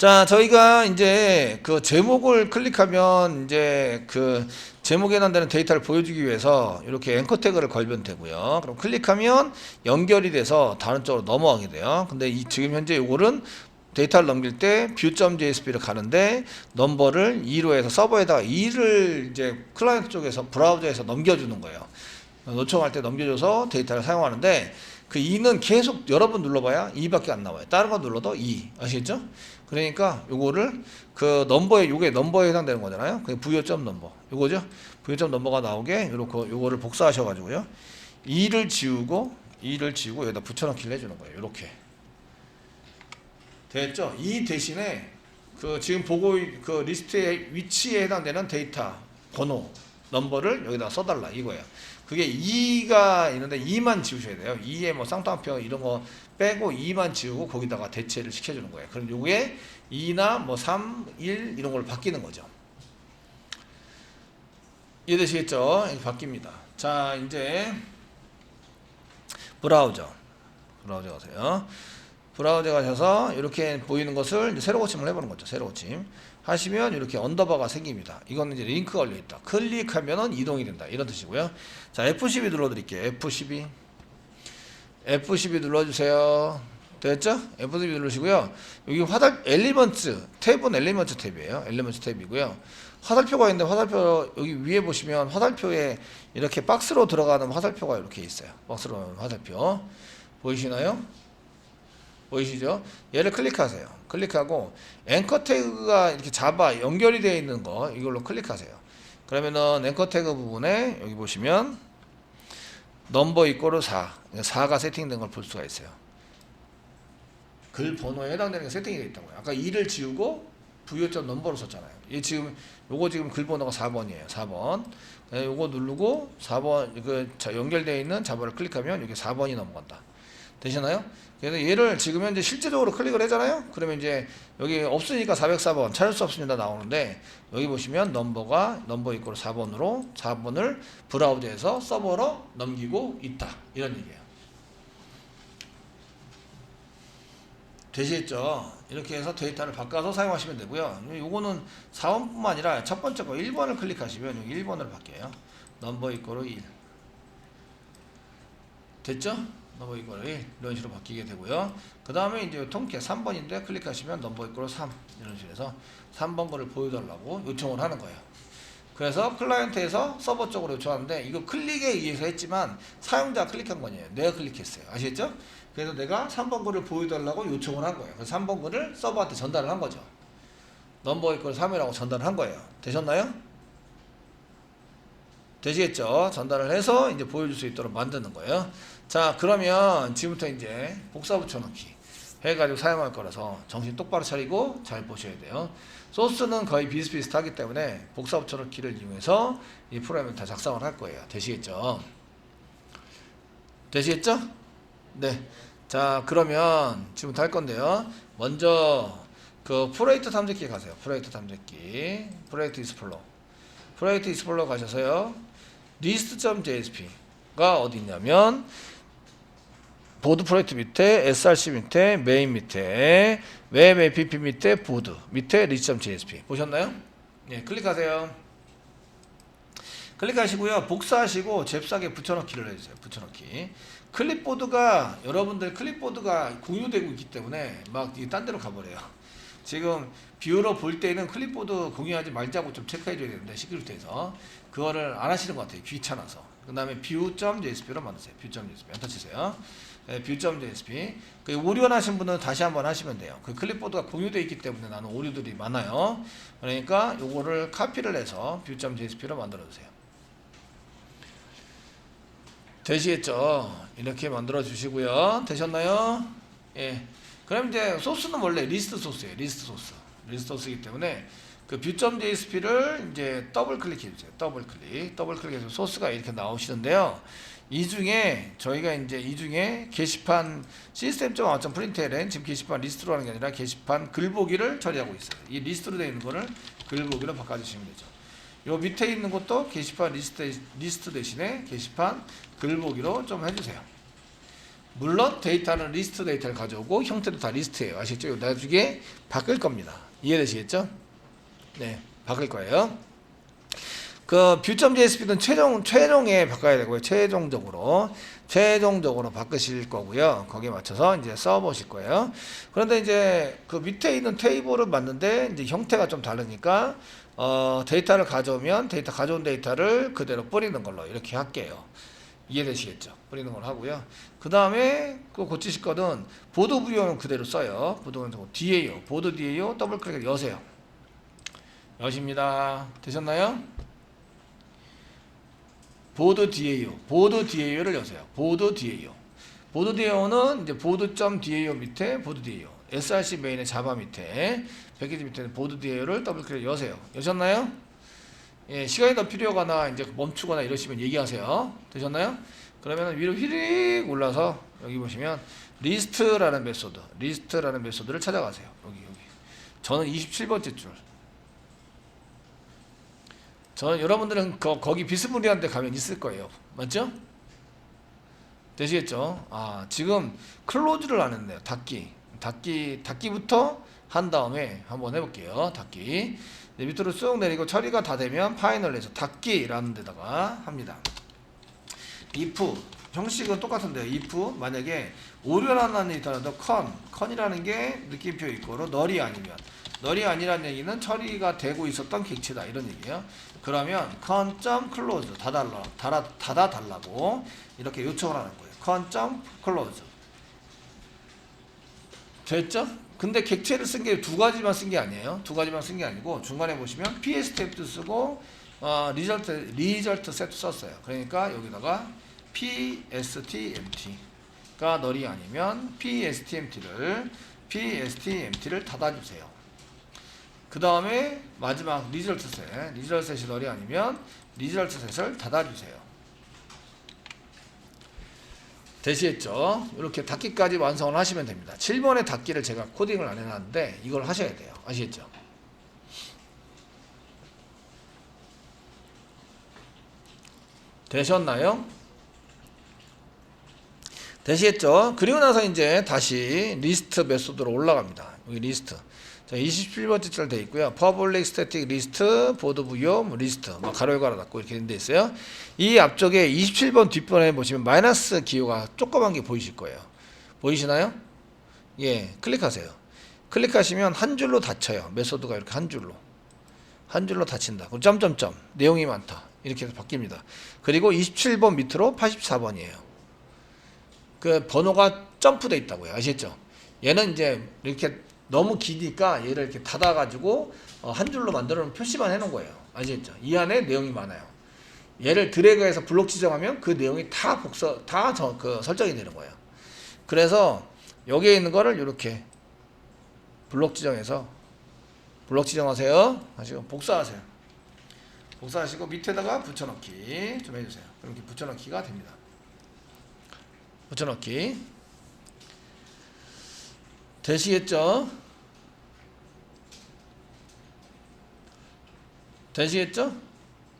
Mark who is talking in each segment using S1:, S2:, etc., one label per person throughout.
S1: 자, 저희가 이제 그 제목을 클릭하면 이제 그 제목에 해당되는 데이터를 보여주기 위해서 이렇게 앵커 태그를 걸면 되고요. 그럼 클릭하면 연결이 돼서 다른 쪽으로 넘어가게 돼요. 근데 지금 현재 요거는 데이터를 넘길 때 view.jsp를 가는데 넘버를 2로 해서 서버에다가 2를 이제 클라이언트 쪽에서 브라우저에서 넘겨주는 거예요. 요청할 때 넘겨줘서 데이터를 사용하는데 그 2는 계속 여러 번 눌러봐야 2밖에 안 나와요. 다른 거 눌러도 2. 아시겠죠? 그러니까 요거를 그 넘버에 요게 넘버에 해당되는 거잖아요. 그 부여점 넘버. 요거죠? 부여점 넘버가 나오게 요거를 복사하셔 가지고요. 2를 지우고 여기다 붙여 넣기를 해 주는 거예요. 요렇게. 됐죠? 이 대신에 그 지금 보고 그 리스트의 위치에 해당되는 데이터 번호 넘버를 여기다 써달라 이거예요. 그게 2가 있는데 2만 지우셔야 돼요. 2에 뭐 쌍따옴표 이런 거 빼고 2만 지우고 거기다가 대체를 시켜주는 거예요. 그럼 요게 2나 뭐 3, 1 이런 걸로 바뀌는 거죠. 이해되시겠죠? 이렇게 바뀝니다. 자, 이제 브라우저 가세요. 브라우저 가셔서 이렇게 보이는 것을 이제 새로 고침을 해보는 거죠. 새로 고침 하시면 이렇게 언더바가 생깁니다. 이거는 이제 링크가 걸려 있다. 클릭하면은 이동이 된다. 이런 뜻이고요. 자, F12 눌러드릴게요. F12 눌러주세요. 됐죠? F12 누르시고요. 여기 엘리먼트 탭은 엘리먼트 탭이에요. 엘리먼트 탭이고요. 화살표가 있는데 화살표 여기 위에 보시면 화살표에 이렇게 박스로 들어가는 화살표가 이렇게 있어요. 박스로 들어가는 화살표 보이시나요? 보이시죠? 얘를 클릭하세요. 클릭하고 앵커 태그가 이렇게 잡아 연결이 되어 있는 거 이걸로 클릭하세요. 그러면은 앵커 태그 부분에 여기 보시면 넘버 이꼬르 4가 세팅된 걸 볼 수가 있어요. 글 번호에 해당되는 게 세팅이 되어 있다고요. 아까 2를 지우고 부여점 넘버로 썼잖아요. 얘 지금 요거 지금 글 번호가 4번이에요. 4번. 요거 누르고 4번 그 연결되어 있는 자바를 클릭하면 여기 4번이 넘어간다. 되시나요? 그래서 얘를 지금 현재 실제적으로 클릭을 하잖아요. 그러면 이제 여기 없으니까 404번 찾을 수 없습니다 나오는데 여기 보시면 넘버 이꼬르 4번으로 4번을 브라우저에서 서버로 넘기고 있다. 이런 얘기예요. 되시겠죠? 이렇게 해서 데이터를 바꿔서 사용하시면 되고요. 요거는 4번뿐만 아니라 첫 번째 거 1번을 클릭하시면 여기 1번으로 바뀌어요. 넘버 이꼬르 1. 됐죠? 넘버 이꼬르 1 이런 식으로 바뀌게 되고요. 그 다음에 이제 통계 3번인데 클릭하시면 넘버 이꼬르 3 이런 식으로 해서 3번 거를 보여달라고 요청을 하는 거예요. 그래서 클라이언트에서 서버 쪽으로 요청하는데 이거 클릭에 의해서 했지만 사용자 클릭한 거예요. 내가 클릭했어요. 아시겠죠? 그래서 내가 3번 거를 보여달라고 요청을 한 거예요. 그래서 3번 거를 서버한테 전달을 한 거죠. 넘버 이꼬르 3이라고 전달을 한 거예요. 되셨나요? 되시겠죠? 전달을 해서 이제 보여줄 수 있도록 만드는 거예요. 자, 그러면 지금부터 이제 복사 붙여넣기 해가지고 사용할 거라서 정신 똑바로 차리고 잘 보셔야 돼요. 소스는 거의 비슷비슷하기 때문에 복사 붙여넣기를 이용해서 이 프로그램을 다 작성을 할 거예요. 되시겠죠? 되시겠죠? 네. 자, 그러면 지금부터 할 건데요. 먼저 그 프로젝트 탐색기에 가세요. 프로젝트 탐색기, 프로젝트 익스플로러 가셔서요. list.jsp가 어디 있냐면 보드 프로젝트 밑에 src 밑에 메인 밑에 웹 app 밑에 보드 밑에 list.jsp 보셨나요? 네, 클릭하세요. 클릭하시고요. 복사하시고 잽싸게 붙여넣기를 해주세요. 붙여넣기. 클립보드가 여러분들 클립보드가 공유되고 있기 때문에 막 딴 데로 가버려요. 지금 뷰로 볼 때는 클립보드 공유하지 말자고 좀 체크해 줘야 되는데 시크릿에서 그거를 안 하시는 것 같아요. 귀찮아서. 그 다음에 view.jsp로 만드세요. view.jsp 엔터 치세요. 네, view.jsp 그 오류하신 분은 다시 한번 하시면 돼요. 그 클립보드가 공유되어 있기 때문에 나는 오류들이 많아요. 그러니까 요거를 카피를 해서 view.jsp로 만들어 주세요. 되시겠죠? 이렇게 만들어 주시고요. 되셨나요? 예. 그럼 이제 소스는 원래 리스트 소스예요. 리스트 소스이기 때문에 그 view.jsp를 이제 더블 클릭해 주세요. 더블 클릭해서 소스가 이렇게 나오시는데요. 이 중에 저희가 이제 이 중에 게시판 시스템.out 프린트LN 지금 게시판 리스트로 하는 게 아니라 게시판 글보기를 처리하고 있어요. 이 리스트로 되어 있는 거를 글보기로 바꿔주시면 되죠. 요 밑에 있는 것도 게시판 리스트 대신에 게시판 글보기로 좀 해주세요. 물론 데이터는 리스트 데이터를 가져오고 형태도 다 리스트예요. 아시겠죠? 나중에 바뀔 겁니다. 이해되시겠죠? 네, 바뀔 거예요. 그 view.jsp는 최종에 바꿔야 되고요. 최종적으로 바꾸실 거고요. 거기에 맞춰서 이제 써보실 거예요. 그런데 이제 그 밑에 있는 테이블을 맞는데 이제 형태가 좀 다르니까 데이터를 가져오면 가져온 데이터를 그대로 뿌리는 걸로 이렇게 할게요. 이해되시겠죠? 뿌리는 걸 하고요. 그 다음에 그 고치실 거는 보드 view 그대로 써요. 보드 DAO, 보드 DAO 더블 클릭 여세요. 여십니다. 되셨나요? 보드 DAO를 여세요. 보드 DAO는 이제 보드.DAO 밑에 보드 DAO, src 메인의 자바 밑에 패키지 밑에 보드 DAO를 더블 클릭 여세요. 여셨나요? 예, 시간이 더 필요하거나 이제 멈추거나 이러시면 얘기하세요. 되셨나요? 그러면 위로 휘릭 올라서 여기 보시면 리스트라는 메소드를 찾아가세요. 여기. 저는 27번째 줄. 저는 여러분들은 거기 비스무리한 데 가면 있을 거예요. 맞죠? 되시겠죠? 아, 지금 클로즈를 안 했네요. 닫기부터 한 다음에 한번 해볼게요. 닫기. 네, 밑으로 쑥 내리고 처리가 다 되면 파이널에서 닫기라는 데다가 합니다. if 형식은 똑같은데요. if 만약에 오류라는 있더라도 con이라는 게 느낌표 있고로 널이 아니라는 얘기는 처리가 되고 있었던 객체다 이런 얘기예요. 그러면 con.close 닫아달라고 이렇게 요청을 하는 거예요. con.close 됐죠? 근데 객체를 쓴 게 두 가지만 쓴 게 아니에요. 두 가지만 쓴 게 아니고 중간에 보시면 pstab도 쓰고 result set 썼어요. 그러니까 여기다가 pstempt가 널이 아니면 pstempt를 닫아주세요. 그 다음에 마지막 리절트 셋이 널이 아니면 리절트 셋을 닫아주세요. 되시겠죠? 이렇게 닫기까지 완성을 하시면 됩니다. 7번의 닫기를 제가 코딩을 안 해놨는데 이걸 하셔야 돼요. 아시겠죠? 되셨나요? 되시겠죠? 그리고 나서 이제 다시 리스트 메소드로 올라갑니다. 여기 리스트. 자, 27번째 줄 되어 있고요. public static list, 보드 view, 리스트, 가로 열고 닫고 이렇게 돼 있어요. 이 앞쪽에 27번 뒷번에 보시면 마이너스 기호가 조그만 게 보이실 거예요. 보이시나요? 예, 클릭하세요. 클릭하시면 한 줄로 닫혀요. 메소드가 이렇게 한 줄로 닫힌다. 그럼 점점점 내용이 많다. 이렇게 해서 바뀝니다. 그리고 27번 밑으로 84번이에요. 그 번호가 점프돼 있다고요. 아시겠죠? 얘는 이제 이렇게 너무 기니까 얘를 이렇게 닫아가지고 한 줄로 만들어 놓은 표시만 해놓은 거예요. 아시겠죠? 이 안에 내용이 많아요. 얘를 드래그해서 블록 지정하면 그 내용이 다 설정이 되는 거예요. 그래서 여기에 있는 거를 이렇게 블록 지정하세요. 하시고 복사하시고 밑에다가 붙여넣기 좀 해주세요. 그럼 이렇게 붙여넣기가 됩니다. 붙여넣기 되시겠죠?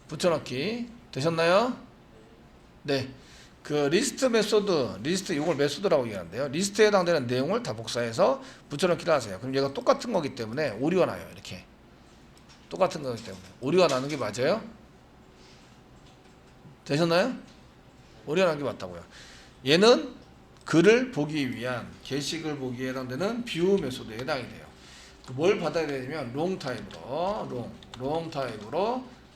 S1: 붙여넣기 되셨나요? 네. 그 리스트 이걸 메소드라고 얘기하는데요. 리스트에 해당되는 내용을 다 복사해서 붙여넣기를 하세요. 그럼 얘가 똑같은 거기 때문에 오류가 나요. 이렇게 똑같은 거기 때문에 오류가 나는 게 맞아요? 되셨나요? 오류가 나는 게 맞다고요. 얘는 글을 보기 위한 게시글 보기에 해당되는 뷰 메소드에 해당이 돼요. 뭘 받아야 되냐면 롱 타입으로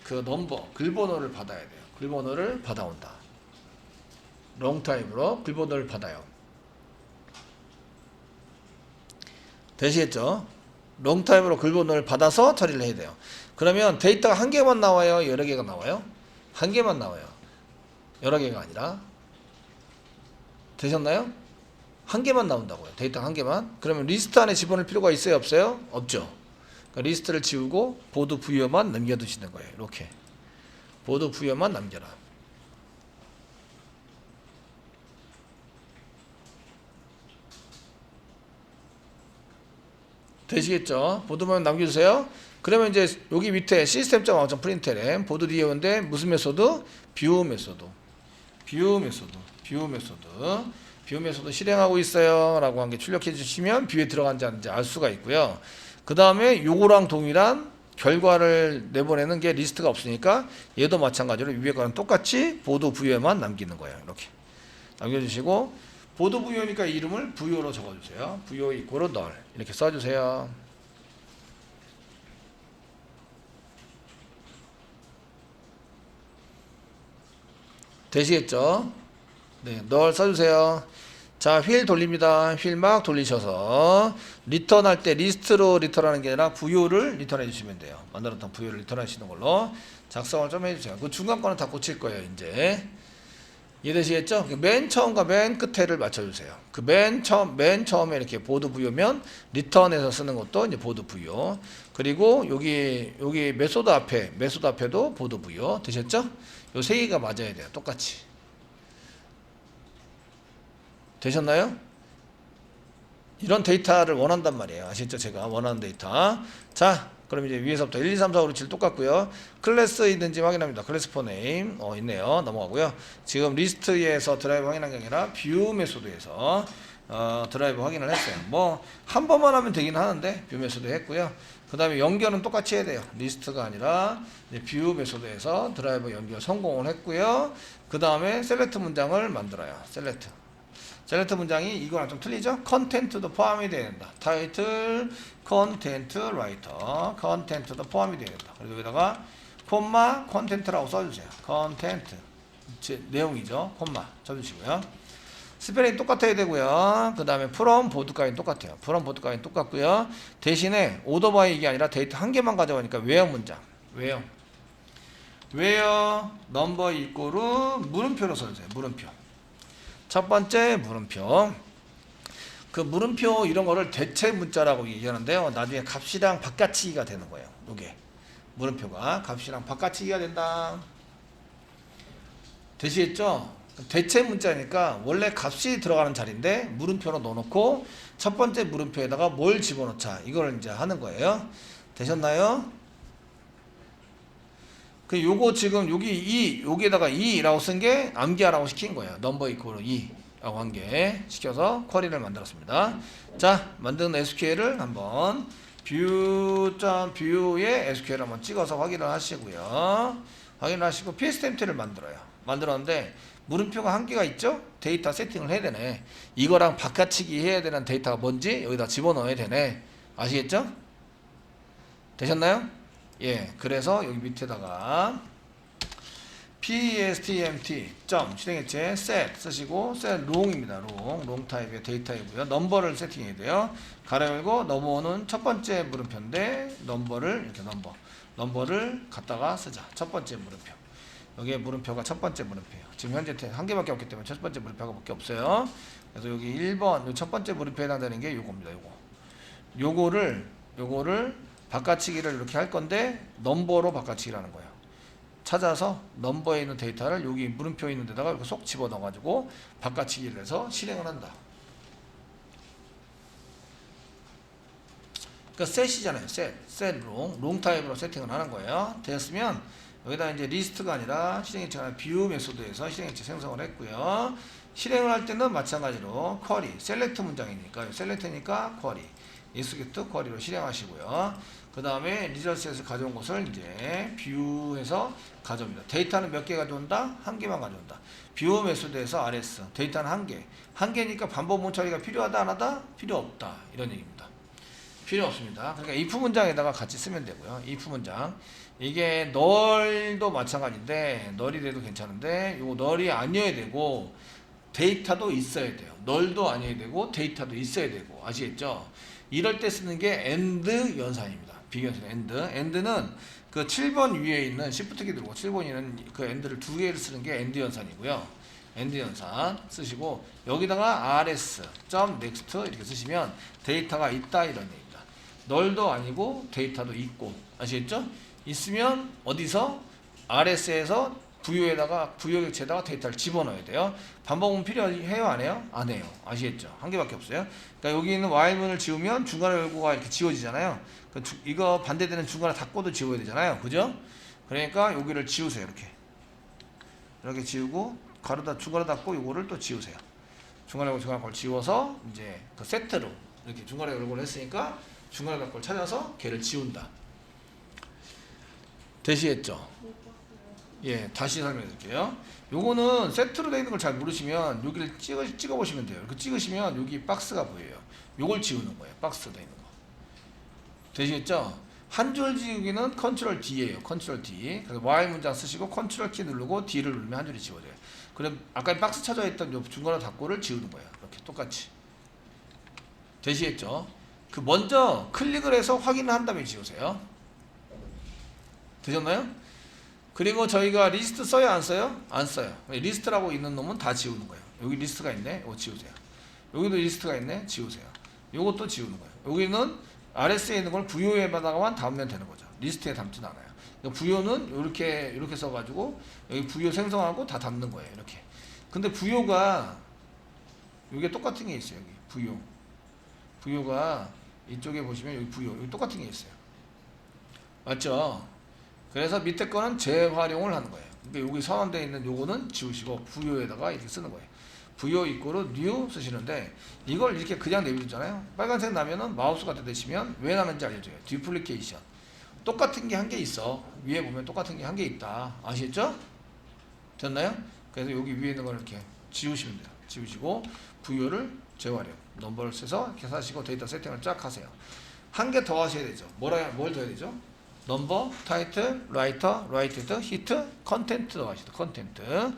S1: 그 넘버 글 번호를 받아야 돼요. 글 번호를 받아온다. 롱 타입으로 글 번호를 받아요. 되시겠죠? 롱 타입으로 글 번호를 받아서 처리를 해야 돼요. 그러면 데이터가 한 개만 나와요? 여러 개가 나와요? 한 개만 나와요. 여러 개가 아니라. 되셨나요? 한 개만 나온다고요. 데이터 한 개만. 그러면 리스트 안에 집어넣을 필요가 있어요? 없어요? 없죠. 그러니까 리스트를 지우고 보드 부여만 남겨두시는 거예요. 이렇게 보드 부여만 남겨라. 되시겠죠? 보드만 남겨주세요. 그러면 이제 여기 밑에 시스템.out 프린트LM 보드 DAO인데 무슨 메소드? 뷰 메소드. 뷰 메소드 실행하고 있어요 라고 한 게 출력해 주시면 뷰에 들어간지 안 알 수가 있고요. 그 다음에 요거랑 동일한 결과를 내보내는 게 리스트가 없으니까 얘도 마찬가지로 위에 거랑 똑같이 보드 부여에만 남기는 거예요. 이렇게 남겨주시고, 보드 부여니까 이름을 부여로 적어주세요. 부여 이꼬르 널 이렇게 써주세요. 되시겠죠? 네, 널 써주세요. 자, 휠 돌립니다. 휠 막 돌리셔서 리턴할 때 리스트로 리턴하는 게 아니라 부여를 리턴해 주시면 돼요. 만들었던 부여를 리턴하시는 걸로 작성을 좀 해주세요. 그 중간 거는 다 고칠 거예요. 이제 이해되시겠죠? 맨 처음과 맨 끝에를 맞춰주세요. 그 맨 처음에 이렇게 보드 부여면 리턴해서 쓰는 것도 이제 보드 부여. 그리고 여기 메소드 앞에도 보드 부여. 되셨죠? 요 세 개가 맞아야 돼요. 똑같이. 되셨나요? 이런 데이터를 원한단 말이에요. 아시죠? 제가 원하는 데이터. 자, 그럼 이제 위에서부터 1, 2, 3, 4, 5, 6, 7 똑같고요. 클래스 있는지 확인합니다. 클래스 포 네임 있네요. 넘어가고요. 지금 리스트에서 드라이브 확인한 게 아니라 뷰 메소드에서 드라이브 확인을 했어요. 뭐 한 번만 하면 되긴 하는데 뷰 메소드 했고요. 그 다음에 연결은 똑같이 해야 돼요. 리스트가 아니라 뷰 메소드에서 드라이브 연결 성공을 했고요. 그 다음에 셀렉트 문장을 만들어요. 셀렉트 문장이 이거랑 좀 틀리죠? 컨텐트도 포함이 되어야 된다. 타이틀, 컨텐트, 라이터, 컨텐트도 포함이 되어야 된다. 그래서 여기다가 콤마 컨텐트라고 써주세요. 컨텐트 내용이죠. 콤마 써주시고요. 스펠링 똑같아야 되고요. 그 다음에 from 보드까지는 똑같아요. from 보드까지는 똑같고요. 대신에 오더 바이 이게 아니라 데이터 한 개만 가져가니까 where 문장, where 넘버 이꼬르 물음표로 써주세요. 물음표. 첫 번째 물음표. 그 물음표 이런 거를 대체 문자라고 얘기하는데요. 나중에 값이랑 바꿔치기가 되는 거예요. 이게 물음표가 값이랑 바꿔치기가 된다. 되시겠죠? 대체 문자니까 원래 값이 들어가는 자리인데 물음표로 넣어놓고 첫 번째 물음표에다가 뭘 집어넣자 이걸 이제 하는 거예요. 되셨나요? 그 요거 지금 여기에다가 2라고 쓴 게 암기하라고 시킨 거예요. 넘버 이퀄 2라고 한 게 시켜서 쿼리를 만들었습니다. 자, 만든 SQL을 한번 뷰에 SQL 한번 찍어서 확인을 하시고요. 확인을 하시고 PS 템플을 만들어요. 만들었는데 물음표가 한 개가 있죠? 데이터 세팅을 해야 되네. 이거랑 바꿔치기 해야 되는 데이터가 뭔지 여기다 집어넣어야 되네. 아시겠죠? 되셨나요? 예, 그래서 여기 밑에다가 pstmt 실행했지 set 쓰시고 set long입니다. long 타입의 데이터이고요. 넘버를 세팅해야 돼요. 가로 열고 넘어오는 첫 번째 물음표인데 넘버를 이렇게 넘버를 갖다가 쓰자. 첫 번째 물음표. 여기에 물음표가 첫 번째 물음표예요. 지금 현재 한 개밖에 없기 때문에 첫 번째 물음표가 밖에 없어요. 그래서 여기 1번 첫 번째 물음표에 해당되는 게 요겁니다. 요거를 바꿔치기를 이렇게 할 건데 넘버로 바꿔치기를 하는 거예요. 찾아서 넘버에 있는 데이터를 여기 물음표에 있는 데다가 이렇게 쏙 집어넣어 가지고 바꿔치기를 해서 실행을 한다. 그러니까 set이잖아요. set long 타입으로 세팅을 하는 거예요. 됐으면 여기다 이제 리스트가 아니라 실행했지 않은 뷰 메소드에서 실행했지 생성을 했고요. 실행을 할 때는 마찬가지로 쿼리, 셀렉트 문장이니까 셀렉트니까 쿼리, 익스큐트 쿼리로 실행하시고요. 그 다음에 리저스에서 가져온 것을 이제 뷰에서 가져옵니다. 데이터는 몇 개 가져온다? 한 개만 가져온다. 뷰 메소드에서 RS 데이터는 한 개니까 반복문 처리가 필요하다 안 하다? 필요 없다 이런 얘기입니다. 필요 없습니다. 그러니까 if 문장에다가 같이 쓰면 되고요. if 문장 이게 널도 마찬가지인데 널이 돼도 괜찮은데 요거 널이 아니어야 되고 데이터도 있어야 돼요. 널도 아니어야 되고 데이터도 있어야 되고 아시겠죠? 이럴 때 쓰는 게 AND 연산입니다. 비교연산 AND는 그 7번 위에 있는 Shift 키 누르고 7번에 있는 그 AND를 두 개를 쓰는 게 AND 연산이고요. AND 연산 쓰시고 여기다가 rs, next 이렇게 쓰시면 데이터가 있다 이런 얘기입니다. 널도 아니고 데이터도 있고 아시겠죠? 있으면 어디서 rs에서 부여 객체에다가 데이터를 집어넣어야 돼요. 반복문 필요해요? 안 해요? 안 해요. 아시겠죠? 한 개밖에 없어요. 그러니까 여기 있는 while문을 지우면 중간에 열고가 이렇게 지워지잖아요. 이거 반대되는 중간에 닫고도 지워야 되잖아요. 그죠? 그러니까 여기를 지우세요. 이렇게 지우고 가로다 중간에 닫고 요거를 또 지우세요. 중간에 걸 지워서 이제 그 세트로 이렇게 중간에 걸 했으니까 중간에 걸 찾아서 걔를 지운다. 되시겠죠? 예, 다시 설명해 드릴게요. 요거는 세트로 되어 있는 걸 잘 모르시면 여기를 찍어 보시면 돼요. 이렇게 찍으시면 여기 박스가 보여요. 요걸 지우는 거예요. 박스가 되어 있는 거. 되시겠죠? 한 줄 지우기는 컨트롤 D예요. 컨트롤 D. 그래서 Y 문장 쓰시고 컨트롤 키 누르고 D를 누르면 한 줄이 지워져요. 그럼 아까 박스 찾아 있던 요 중간에 닫고를 지우는 거예요. 이렇게 똑같이. 되시겠죠? 그 먼저 클릭을 해서 확인을 한 다음에 지우세요. 되셨나요? 그리고 저희가 리스트 써요, 안 써요? 안 써요. 리스트라고 있는 놈은 다 지우는 거예요. 여기 리스트가 있네, 이거 지우세요. 여기도 리스트가 있네, 지우세요. 요것도 지우는 거예요. 여기는 RS에 있는 걸 부요에다가만 담으면 되는 거죠. 리스트에 담지는 않아요. 그러니까 부요는 이렇게 써가지고 여기 부요 생성하고 다 담는 거예요. 이렇게. 근데 부요가 이게 똑같은 게 있어요. 여기 부요가 이쪽에 보시면 여기 부요 여기 똑같은 게 있어요. 맞죠? 그래서 밑에 거는 재활용을 하는 거예요. 그러니까 여기 선언되어 있는 요거는 지우시고 부요에다가 이렇게 쓰는 거예요. 부요 이꼬르 new 쓰시는데 이걸 이렇게 그냥 내비두잖아요. 빨간색 나면은 마우스가 대대시면 왜 나는지 알려줘요. duplication. 똑같은 게 한 개 있어. 위에 보면 똑같은 게 한 개 있다. 아시겠죠? 됐나요? 그래서 여기 위에 있는 걸 이렇게 지우시면 돼요. 지우시고 부요를 재활용. 넘버를 써서 이렇게 하시고 데이터 세팅을 쫙 하세요. 한 개 더 하셔야 되죠. 뭘 더 해야 되죠? 넘버, 타이틀, 라이터, 라이트, 히트, 컨텐트 더 하시죠. 컨텐트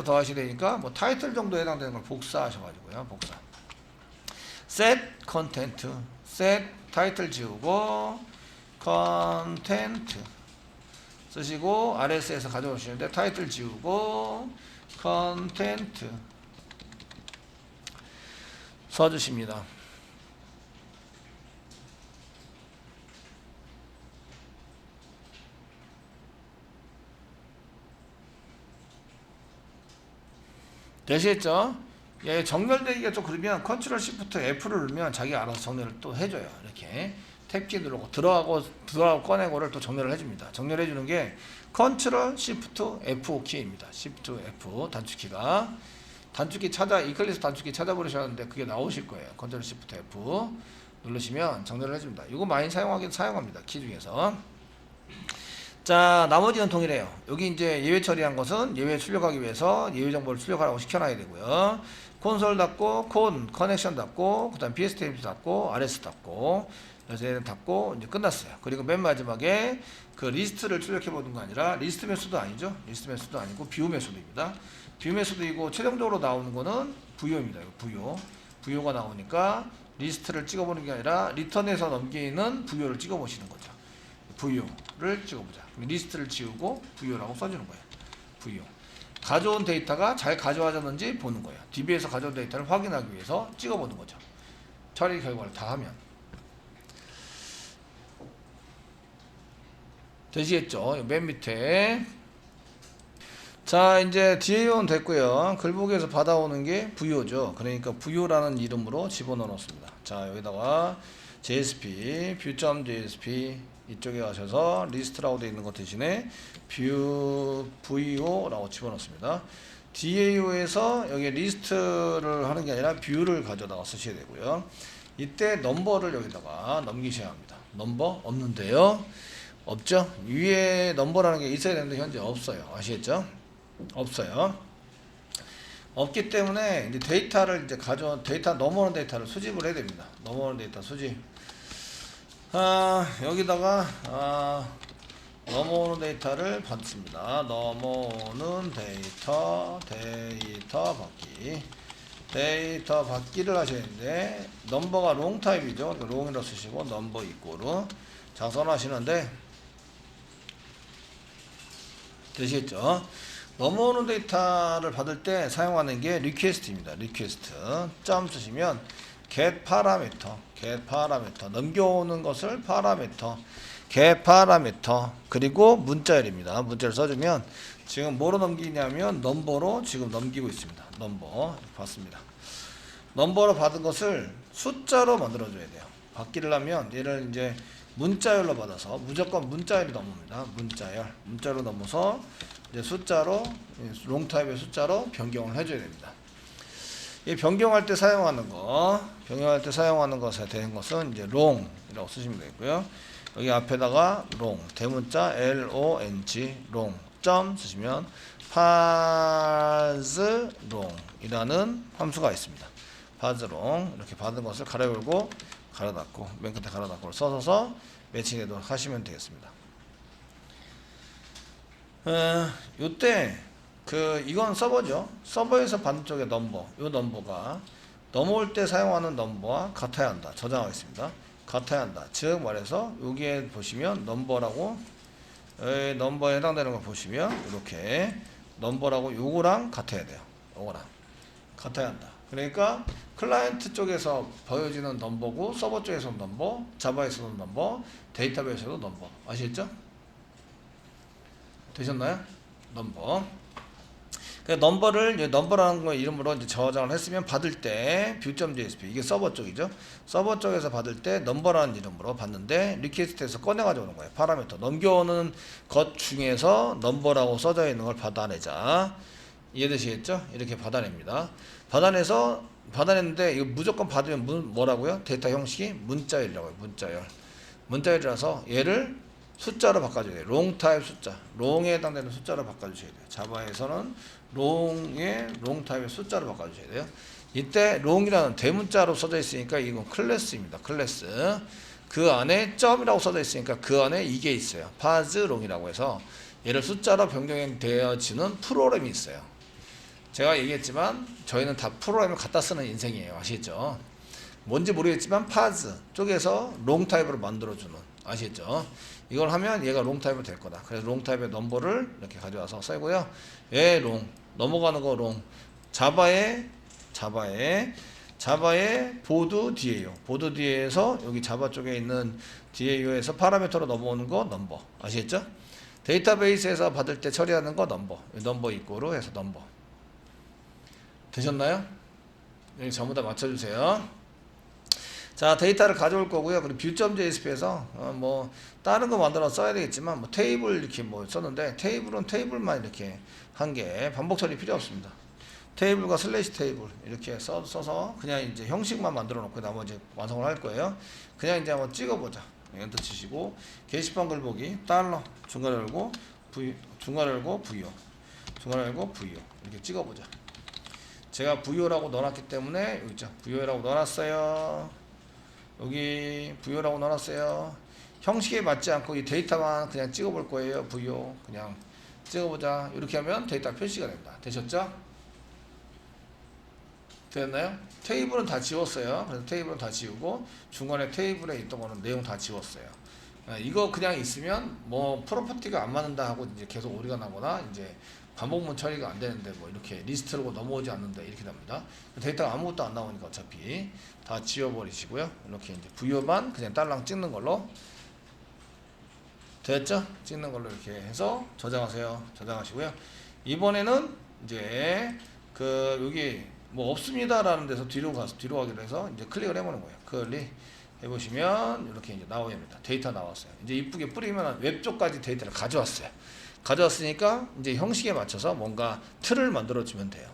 S1: 더 하셔야 되니까 뭐 타이틀 정도 해당되는 걸 복사하셔가지고요. 복사. set 컨텐트, set 타이틀 지우고 컨텐트 쓰시고 RS에서 가져오시는데 타이틀 지우고 컨텐트 써주십니다. 되시겠죠? 예, 정렬되기가 좀 그러면 컨트롤 시프트 F를 누르면 자기가 알아서 정렬을 또 해줘요. 이렇게 탭키 누르고 들어가고 꺼내고를 또 정렬을 해줍니다. 정렬해주는 게 컨트롤 시프트 F 키입니다. 시프트 F 단축키가 단축키 이클립스 단축키 찾아보셨는데 그게 나오실 거예요. 컨트롤 시프트 F 누르시면 정렬을 해줍니다. 이거 많이 사용합니다. 키 중에서. 자, 나머지는 동일해요. 여기 이제 예외 처리한 것은 예외 출력하기 위해서 예외 정보를 출력하라고 시켜놔야 되고요. 콘솔 닫고, 커넥션 닫고, 그 다음 BSTM 닫고, RS 닫고, 그래서 얘는 닫고, 이제 끝났어요. 그리고 맨 마지막에 그 리스트를 출력해보는 거 아니라, 리스트 매수도 아니죠. 리스트 매수도 아니고, 뷰 매수도입니다. 뷰 매수도이고, 최종적으로 나오는 거는 부요입니다. 부요가 나오니까, 리스트를 찍어보는 게 아니라, 리턴에서 넘기는 부요를 찍어보시는 거죠. 부요를 찍어보자. 리스트를 지우고 부요라고 써주는 거예요. 부요. 가져온 데이터가 잘 가져와졌는지 보는 거예요. DB에서 가져온 데이터를 확인하기 위해서 찍어보는 거죠. 처리 결과를 다 하면. 되시겠죠? 맨 밑에. 자, 이제 DAO는 됐고요. 글보기에서 받아오는 게 부요죠. 그러니까 부요라는 이름으로 집어넣었습니다. 자, 여기다가 JSP, view.jsp 이쪽에 가셔서 리스트라고 되어 있는 것 대신에 VO라고 집어넣습니다. DAO에서 여기 리스트를 하는 게 아니라 뷰를 가져다가 쓰셔야 되고요. 이때 넘버를 여기다가 넘기셔야 합니다. 넘버 없는데요. 없죠? 위에 넘버라는 게 있어야 되는데 현재 없어요. 아시겠죠? 없어요. 없기 때문에 이제 데이터를 이제 넘어오는 데이터를 수집을 해야 됩니다. 넘어오는 데이터 수집. 여기다가 넘어오는 데이터를 받습니다. 넘어오는 데이터 받기를 하셔야 되는데 넘버가 롱 타입이죠. 롱이라고 쓰시고 넘버 이꼬르 작성하시는데 되시겠죠? 넘어오는 데이터를 받을 때 사용하는 게 리퀘스트입니다. 리퀘스트 점 쓰시면 get parameter 넘겨오는 것을 get parameter 그리고 문자열입니다. 문자를 써주면 지금 뭐로 넘기냐면 넘버로 지금 넘기고 있습니다. 넘버 받습니다. 넘버로 받은 것을 숫자로 만들어줘야 돼요. 받기를 하면 얘를 이제 문자열로 받아서 무조건 문자열이 넘습니다. 문자로 넘어서 이제 숫자로 롱타입의 숫자로 변경을 해줘야 됩니다. 이 변경할 때 사용하는 것에 되는 것은 이제 롱이라고 쓰시면 되고요. 여기 앞에다가 롱, 대문자 long, 롱, 점 쓰시면 파즈롱이라는 함수가 있습니다. 파즈롱 이렇게 받은 것을 가로 열고 가로 닫고 맨 끝에 가로 닫고를 써서 매칭해도 하시면 되겠습니다. 요때 이건 서버죠. 서버에서 받는 쪽의 넘버, 요 넘버가 넘어올 때 사용하는 넘버와 같아야 한다. 저장하겠습니다. 같아야 한다. 즉 말해서 여기에 보시면 넘버라고 넘버에 해당되는 걸 보시면 이렇게 넘버라고 요거랑 같아야 돼요. 요거랑 같아야 한다. 그러니까 클라이언트 쪽에서 보여지는 넘버고 서버 쪽에서는 넘버, 자바에서는 넘버, 데이터베이스에서도 넘버. 아시겠죠? 되셨나요? 넘버. 그 넘버를 넘버라는 거 이름으로 이제 저장을 했으면 받을 때 view.jsp 이게 서버 쪽이죠. 서버 쪽에서 받을 때 넘버라는 이름으로 받는데 리퀘스트에서 꺼내가지고 오는 거예요. 파라미터 넘겨오는 것 중에서 넘버라고 써져 있는 걸 받아내자. 이해되시겠죠? 이렇게 받아냅니다. 받아냈는데 이거 무조건 받으면 뭐라고요? 데이터 형식이 문자열이라고 해요. 문자열이라서 얘를 숫자로 바꿔줘야 돼요. 롱 타입 숫자. 롱에 해당되는 숫자로 바꿔주셔야 돼요. 자바에서는 롱 타입의 숫자로 바꿔주셔야 돼요. 이때 롱이라는 대문자로 써져 있으니까 이건 클래스입니다. 클래스. 그 안에 점이라고 써져 있으니까 그 안에 이게 있어요. 파즈 롱이라고 해서 얘를 숫자로 변경되어지는 프로그램이 있어요. 제가 얘기했지만 저희는 다 프로그램을 갖다 쓰는 인생이에요. 아시겠죠? 뭔지 모르겠지만 파즈 쪽에서 롱 타입으로 만들어주는, 아시겠죠? 이걸 하면 얘가 롱 타입이 될 거다. 그래서 롱 타입의 넘버를 이렇게 가져와서 쓰고요. 얘 롱, 넘어가는 거 롱. 자바의 보드 뒤에요. 보드 뒤에서 여기 자바 쪽에 있는 DAO에서 파라미터로 넘어오는 거 넘버. 아시겠죠? 데이터베이스에서 받을 때 처리하는 거 넘버 이꼬로 해서 넘버. 되셨나요? 여기 전부 다 맞춰주세요. 자, 데이터를 가져올 거고요. 그리고 view.jsp에서 뭐 다른 거 만들어 써야 되겠지만 뭐 테이블 이렇게 뭐 썼는데 테이블은 테이블만 이렇게 한 개 반복 처리 필요 없습니다. 테이블과 슬래시 테이블 이렇게 써서 그냥 이제 형식만 만들어 놓고 나머지 완성을 할 거예요. 그냥 이제 한번 찍어보자. 엔터 치시고 게시판 글보기 달러 중괄호 열고 VO 이렇게 찍어보자. 제가 VO라고 넣어놨기 때문에 여기 있죠. VO라고 넣어놨어요. 여기 VO라고 넣어놨어요. 형식에 맞지 않고 이 데이터만 그냥 찍어볼 거예요. VO 그냥 찍어보자. 이렇게 하면 데이터 표시가 됩니다. 되셨죠? 됐나요? 테이블은 다 지웠어요. 그래서 테이블은 다 지우고 중간에 테이블에 있던 거는 내용 다 지웠어요. 이거 그냥 있으면 뭐 프로퍼티가 안 맞는다 하고 이제 계속 오류가 나거나 이제 반복문 처리가 안 되는데 뭐 이렇게 리스트로 넘어오지 않는데 이렇게 됩니다. 데이터가 아무것도 안 나오니까 어차피 다 지워버리시고요. 이렇게 이제 VO만 그냥 딸랑 찍는 걸로 됐죠? 찍는 걸로 이렇게 해서 저장하시고요. 이번에는 이제 여기 뭐 없습니다라는 데서 뒤로 가기로 해서 이제 클릭을 해보는 거예요. 클릭 해보시면 이렇게 이제 나오게 됩니다. 데이터 나왔어요. 이제 이쁘게 뿌리면 웹 쪽까지 데이터를 가져왔어요. 가져왔으니까 이제 형식에 맞춰서 뭔가 틀을 만들어주면 돼요.